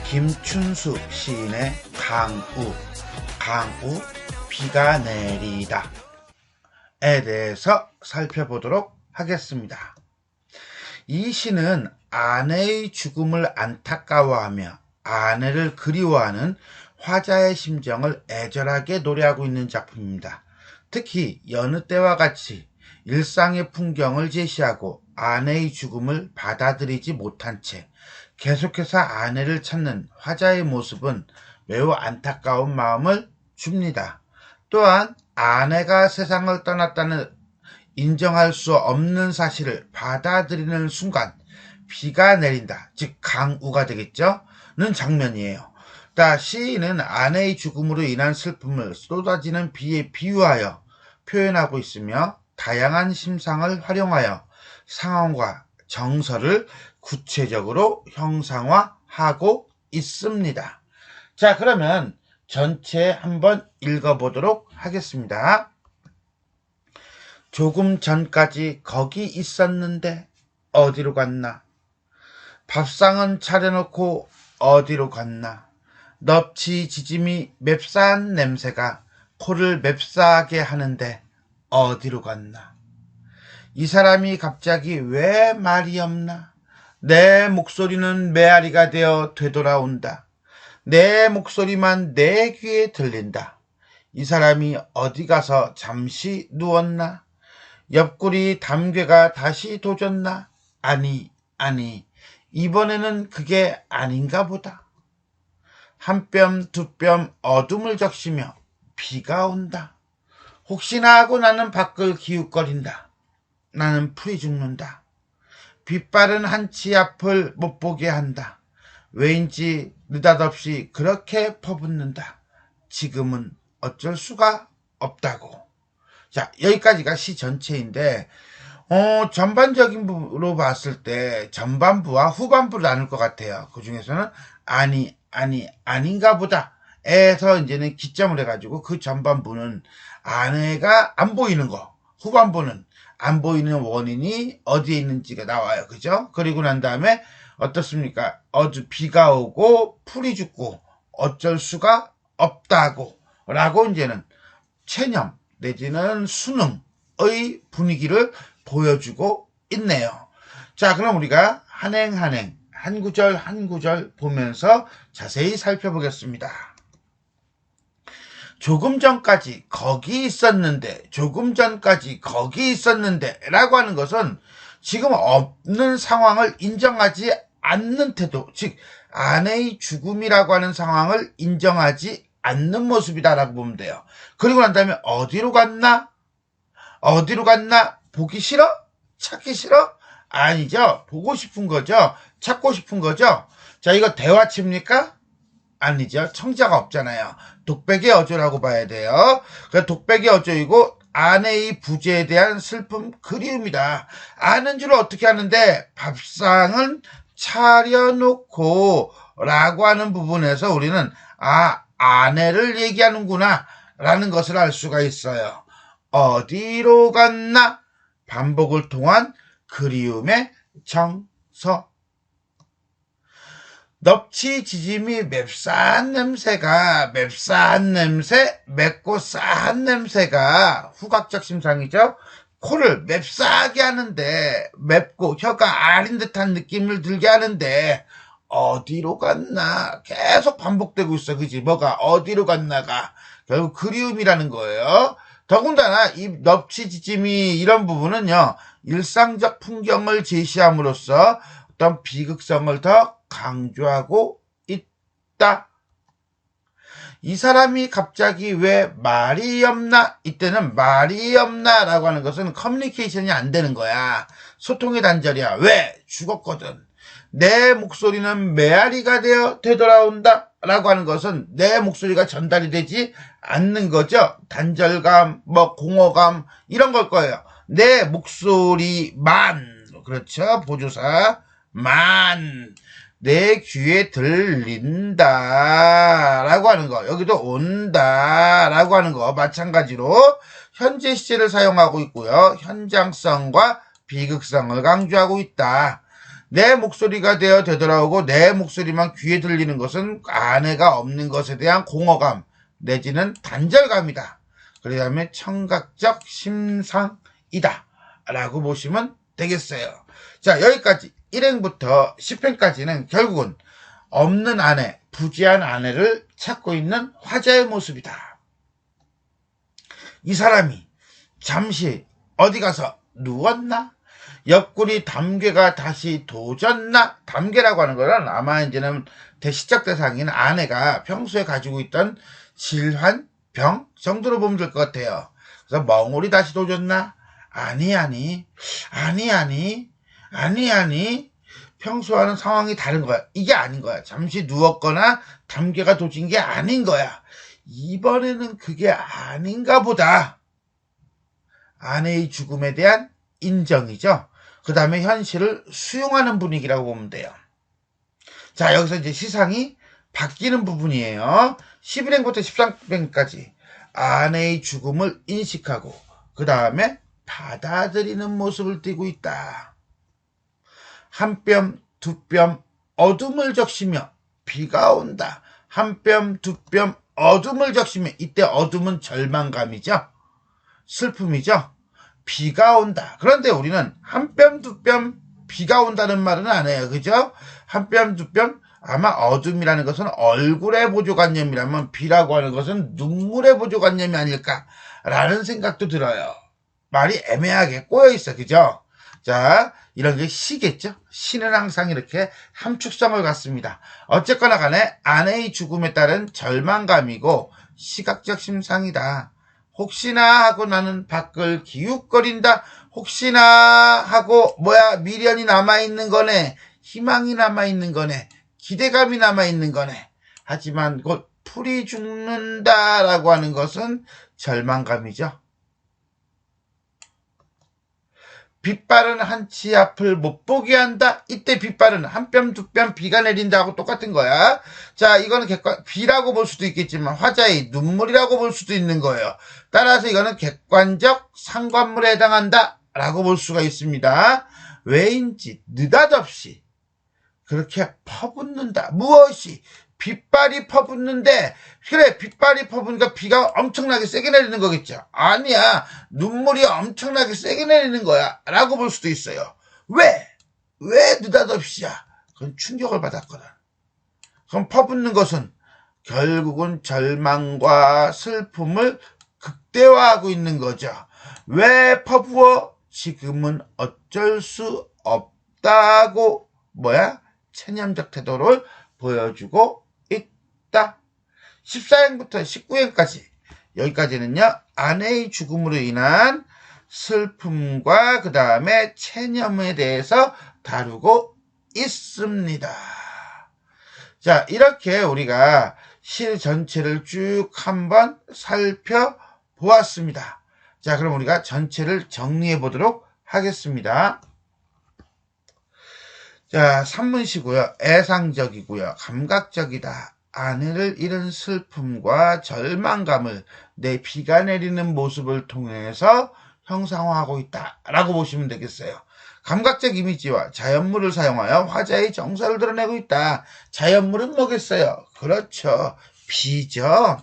김춘수 시인의 강우, 비가 내리다 에 대해서 살펴보도록 하겠습니다. 이 시는 아내의 죽음을 안타까워하며 아내를 그리워하는 화자의 심정을 애절하게 노래하고 있는 작품입니다. 특히 여느 때와 같이 일상의 풍경을 제시하고 아내의 죽음을 받아들이지 못한 채 계속해서 아내를 찾는 화자의 모습은 매우 안타까운 마음을 줍니다. 또한 아내가 세상을 떠났다는 인정할 수 없는 사실을 받아들이는 순간 비가 내린다, 즉 강우가 되겠죠? 는 장면이에요. 시인은 아내의 죽음으로 인한 슬픔을 쏟아지는 비에 비유하여 표현하고 있으며 다양한 심상을 활용하여 상황과 정서를 구체적으로 형상화하고 있습니다. 자, 그러면 전체 한번 읽어보도록 하겠습니다. 조금 전까지 거기 있었는데 어디로 갔나? 밥상은 차려놓고 어디로 갔나? 넙치 지짐이 맵싸한 냄새가 코를 맵싸하게 하는데 어디로 갔나? 이 사람이 갑자기 왜 말이 없나? 내 목소리는 메아리가 되어 되돌아온다. 내 목소리만 내 귀에 들린다. 이 사람이 어디 가서 잠시 누웠나? 옆구리 담괴가 다시 도졌나? 아니, 이번에는 그게 아닌가 보다. 한 뼘 두 뼘 어둠을 적시며 비가 온다. 혹시나 하고 나는 밖을 기웃거린다. 나는 풀이 죽는다. 빛바른 한치 앞을 못 보게 한다. 왜인지 느닷없이 그렇게 퍼붓는다. 지금은 어쩔 수가 없다고. 자, 여기까지가 시 전체인데 전반적인으로 봤을 때 전반부와 후반부를 나눌 것 같아요. 그 중에서는 아닌가 보다 에서 이제는 기점을 해가지고 그 전반부는 아내가 안 보이는 거, 후반부는 안 보이는 원인이 어디에 있는지가 나와요. 그죠? 그리고 난 다음에 어떻습니까? 비가 오고 풀이 죽고 어쩔 수가 없다고 라고 이제는 체념 내지는 수능의 분위기를 보여주고 있네요. 자, 그럼 우리가 한행 한 구절 한 구절 보면서 자세히 살펴보겠습니다. 조금 전까지 거기 있었는데 라고 하는 것은 지금 없는 상황을 인정하지 않는 태도, 즉 아내의 죽음이라고 하는 상황을 인정하지 않는 모습이다라고 보면 돼요. 그리고 난 다음에 어디로 갔나? 보기 싫어? 찾기 싫어? 아니죠. 보고 싶은 거죠. 찾고 싶은 거죠. 자, 이거 대화치입니까? 아니죠. 청자가 없잖아요. 독백의 어조라고 봐야 돼요. 그 독백의 어조이고 아내의 부재에 대한 슬픔, 그리움이다. 아는 줄 어떻게 하는데 밥상은 차려놓고 라고 하는 부분에서 우리는 아내를 얘기하는구나 라는 것을 알 수가 있어요. 어디로 갔나? 반복을 통한 그리움의 정서. 넙치 지짐이 맵싸한 냄새, 맵고 싸한 냄새가 후각적 심상이죠. 코를 맵싸하게 하는데, 맵고 혀가 아린 듯한 느낌을 들게 하는데 어디로 갔나? 계속 반복되고 있어. 그지? 뭐가 어디로 갔나가 결국 그리움이라는 거예요. 더군다나 이 넙치지짐이 이런 부분은요, 일상적 풍경을 제시함으로써 어떤 비극성을 더 강조하고 있다. 이 사람이 갑자기 왜 말이 없나? 이때는 말이 없나 라고 하는 것은 커뮤니케이션이 안 되는 거야. 소통의 단절이야. 왜? 죽었거든. 내 목소리는 메아리가 되어 되돌아온다 라고 하는 것은 내 목소리가 전달이 되지 않는 거죠. 단절감, 공허감 이런 걸 거예요. 내 목소리만, 그렇죠. 보조사 만 내 귀에 들린다 라고 하는 거, 여기도 온다 라고 하는 거 마찬가지로 현재 시제를 사용하고 있고요. 현장성과 비극성을 강조하고 있다. 내 목소리가 되돌아오고 내 목소리만 귀에 들리는 것은 아내가 없는 것에 대한 공허감 내지는 단절감이다. 그 다음에 청각적 심상이다 라고 보시면 되겠어요. 자, 여기까지 1행부터 10행까지는 결국은 없는 아내, 부재한 아내를 찾고 있는 화자의 모습이다. 이 사람이 잠시 어디 가서 누웠나? 옆구리 담괴가 다시 도졌나? 담괴라고 하는 거는 아마 이제는 대시적 대상인 아내가 평소에 가지고 있던 질환, 병 정도로 보면 될 것 같아요. 그래서 멍울이 다시 도졌나? 아니. 평소와는 상황이 다른 거야. 이게 아닌 거야. 잠시 누웠거나 담괴가 도진 게 아닌 거야. 이번에는 그게 아닌가 보다. 아내의 죽음에 대한 인정이죠. 그 다음에 현실을 수용하는 분위기라고 보면 돼요. 자, 여기서 이제 시상이 바뀌는 부분이에요. 11행부터 13행까지 아내의 죽음을 인식하고 그 다음에 받아들이는 모습을 띠고 있다. 한 뼘, 두 뼘 어둠을 적시며 비가 온다. 한 뼘, 두 뼘 어둠을 적시며 이때 어둠은 절망감이죠. 슬픔이죠. 비가 온다. 그런데 우리는 한 뼘, 두 뼘 비가 온다는 말은 안 해요. 그죠? 한 뼘, 두 뼘 아마 어둠이라는 것은 얼굴의 보조관념이라면 비라고 하는 것은 눈물의 보조관념이 아닐까라는 생각도 들어요. 말이 애매하게 꼬여있어. 그죠? 자, 이런 게 시겠죠? 시는 항상 이렇게 함축성을 갖습니다. 어쨌거나 간에 아내의 죽음에 따른 절망감이고 시각적 심상이다. 혹시나 하고 나는 밖을 기웃거린다. 혹시나 하고 미련이 남아있는 거네. 희망이 남아있는 거네. 기대감이 남아있는 거네. 하지만 곧 풀이 죽는다라고 하는 것은 절망감이죠. 빛바른 한치 앞을 못 보게 한다. 이때 빛바른 한 뼘 두 뼘 비가 내린다고 똑같은 거야. 자, 이거는 비라고 볼 수도 있겠지만 화자의 눈물이라고 볼 수도 있는 거예요. 따라서 이거는 객관적 상관물에 해당한다 라고 볼 수가 있습니다. 왜인지 느닷없이 그렇게 퍼붓는다. 무엇이? 빗발이 퍼붓는데, 그래, 빗발이 퍼붓으니까 비가 엄청나게 세게 내리는 거겠죠. 아니야, 눈물이 엄청나게 세게 내리는 거야 라고 볼 수도 있어요. 왜 느닷없이야? 그건 충격을 받았거든. 그럼 퍼붓는 것은 결국은 절망과 슬픔을 극대화하고 있는 거죠. 왜 퍼부어? 지금은 어쩔 수 없다고 체념적 태도를 보여주고 있다. 14행부터 19행까지 여기까지는요. 아내의 죽음으로 인한 슬픔과 그 다음에 체념에 대해서 다루고 있습니다. 자, 이렇게 우리가 시 전체를 쭉 한번 살펴보았습니다. 자, 그럼 우리가 전체를 정리해 보도록 하겠습니다. 자, 산문시고요. 애상적이고요. 감각적이다. 아내를 잃은 슬픔과 절망감을 내 비가 내리는 모습을 통해서 형상화하고 있다 라고 보시면 되겠어요. 감각적 이미지와 자연물을 사용하여 화자의 정서를 드러내고 있다. 자연물은 뭐겠어요? 그렇죠. 비죠.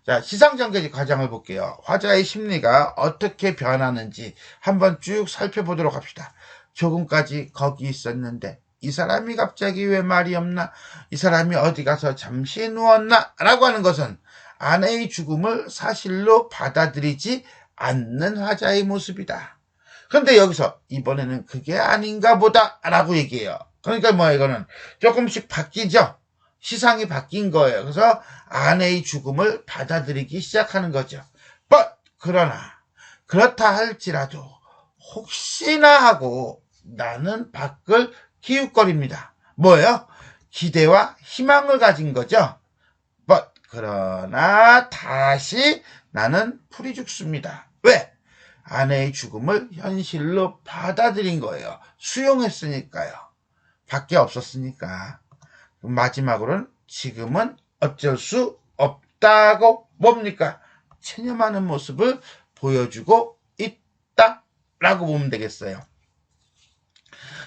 자, 시상전개지 과정을 볼게요. 화자의 심리가 어떻게 변하는지 한번 쭉 살펴보도록 합시다. 조금까지 거기 있었는데 이 사람이 갑자기 왜 말이 없나? 이 사람이 어디 가서 잠시 누웠나? 라고 하는 것은 아내의 죽음을 사실로 받아들이지 않는 화자의 모습이다. 그런데 여기서 이번에는 그게 아닌가 보다 라고 얘기해요. 그러니까 이거는 조금씩 바뀌죠. 시상이 바뀐 거예요. 그래서 아내의 죽음을 받아들이기 시작하는 거죠. 그러나 그렇다 할지라도 혹시나 하고 나는 밖을 기웃거립니다. 뭐예요? 기대와 희망을 가진 거죠. 그러나 다시 나는 풀이 죽습니다. 왜? 아내의 죽음을 현실로 받아들인 거예요. 수용했으니까요. 밖에 없었으니까. 마지막으로는 지금은 어쩔 수 없다고 뭡니까? 체념하는 모습을 보여주고 있다라고 보면 되겠어요.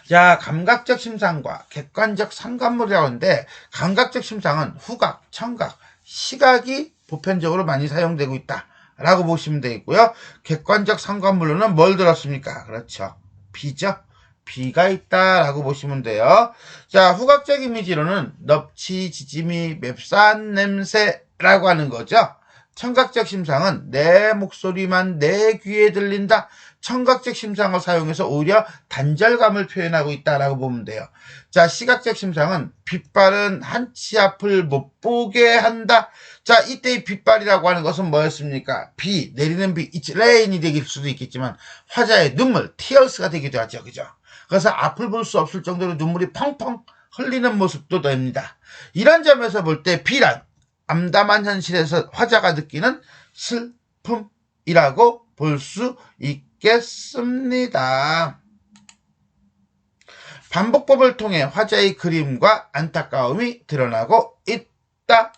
자, 감각적 심상과 객관적 상관물이라고 하는데, 감각적 심상은 후각, 청각, 시각이 보편적으로 많이 사용되고 있다라고 보시면 되겠고요. 객관적 상관물로는 뭘 들었습니까? 그렇죠. 비죠. 비가 있다라고 보시면 돼요. 자, 후각적 이미지로는 넙치, 지짐이, 맵싸한 냄새라고 하는 거죠. 청각적 심상은 내 목소리만 내 귀에 들린다. 청각적 심상을 사용해서 오히려 단절감을 표현하고 있다라고 보면 돼요. 자, 시각적 심상은 빛발은 한치 앞을 못 보게 한다. 자, 이때의 빛발이라고 하는 것은 뭐였습니까? 비, 내리는 비, 레인이 될 수도 있겠지만 화자의 눈물, tears가 되기도 하죠. 그죠? 그래서 앞을 볼 수 없을 정도로 눈물이 펑펑 흘리는 모습도 됩니다. 이런 점에서 볼 때 비란 암담한 현실에서 화자가 느끼는 슬픔이라고 볼 수 있겠습니다. 반복법을 통해 화자의 그림과 안타까움이 드러나고 있다.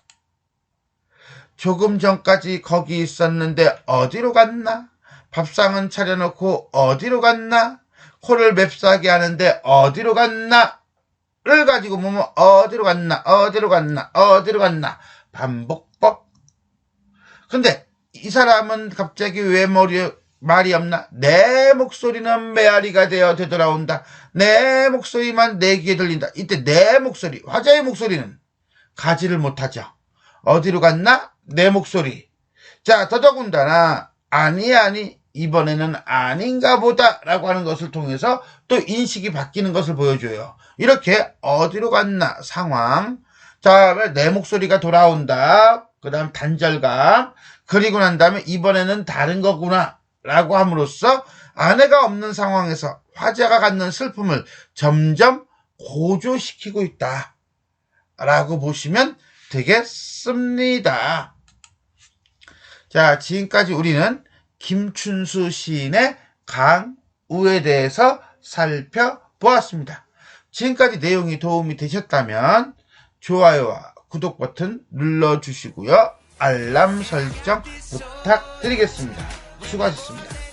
조금 전까지 거기 있었는데 어디로 갔나? 밥상은 차려놓고 어디로 갔나? 코를 맵싸게 하는데 어디로 갔나? 를 가지고 보면 어디로 갔나? 반복법. 근데 이 사람은 갑자기 왜 말이 없나? 내 목소리는 메아리가 되돌아온다. 내 목소리만 내 귀에 들린다. 이때 내 목소리, 화자의 목소리는 가지를 못하죠. 어디로 갔나? 내 목소리. 자, 더더군다나 아니 이번에는 아닌가 보다 라고 하는 것을 통해서 또 인식이 바뀌는 것을 보여줘요. 이렇게 어디로 갔나 상황, 자, 내 목소리가 돌아온다, 그 다음 단절감, 그리고 난 다음에 이번에는 다른 거구나 라고 함으로써 아내가 없는 상황에서 화자가 갖는 슬픔을 점점 고조시키고 있다 라고 보시면 되겠습니다. 자, 지금까지 우리는 김춘수 시인의 강우에 대해서 살펴보았습니다. 지금까지 내용이 도움이 되셨다면 좋아요와 구독 버튼 눌러주시고요. 알람 설정 부탁드리겠습니다. 수고하셨습니다.